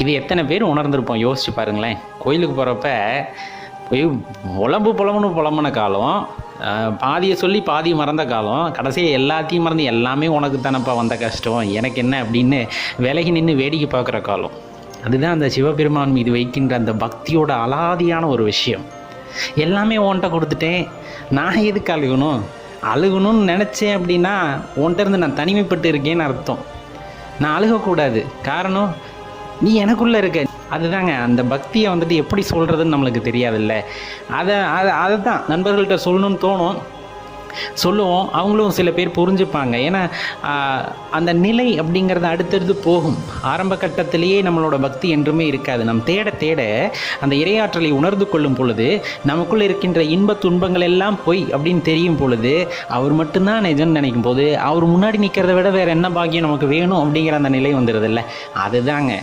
இது எத்தனை பேர் உணர்ந்திருப்போம், யோசிச்சு பாருங்களேன். கோயிலுக்கு போகிறப்ப போய் புலம்புன்னு புலம்புன காலம், பாதியை சொல்லி பாதி மறந்த காலம், கடைசியாக எல்லாத்தையும் மறந்து எல்லாமே உனக்கு தானப்பா வந்த கஷ்டம், எனக்கு என்ன அப்படின்னு விலகி நின்று வேடிக்கை பார்க்குற காலம். அதுதான் அந்த சிவபெருமான் மீது வைக்கின்ற அந்த பக்தியோட அலாதியான ஒரு விஷயம். எல்லாமே உன்கிட்ட கொடுத்துட்டேன், நான் எதுக்கு அழுகணும்னு நினச்சேன் அப்படின்னா உன்கிட்ட இருந்து நான் தனிமைப்பட்டு இருக்கேன்னு அர்த்தம். நான் அழுகக்கூடாது, காரணம் நீ எனக்குள்ளே இருக்க. அதுதாங்க அந்த பக்தியை வந்துட்டு எப்படி சொல்கிறதுன்னு நம்மளுக்கு தெரியாதுல்ல. அதை தான் நண்பர்கள்ட்ட சொல்லணும்னு தோணும், சொல்லுவோம். அவங்களும் சில பேர் புரிஞ்சுப்பாங்க. ஏன்னா அந்த நிலை அப்படிங்கிறது அடுத்தடுத்து போகும். ஆரம்ப கட்டத்திலேயே நம்மளோட பக்தி என்றுமே இருக்காது. நம் தேட தேட அந்த இறையாற்றலை உணர்ந்து கொள்ளும் பொழுது, நமக்குள்ளே இருக்கின்ற இன்ப துன்பங்கள் எல்லாம் பொய் அப்படின்னு தெரியும் பொழுது, அவர் மட்டும்தான் நிஜம்னு நினைக்கும் போது, அவர் முன்னாடி நிற்கிறத விட வேறு என்ன பாக்கியம் நமக்கு வேணும் அப்படிங்கிற அந்த நிலை வந்துடுதில்ல. அதுதாங்க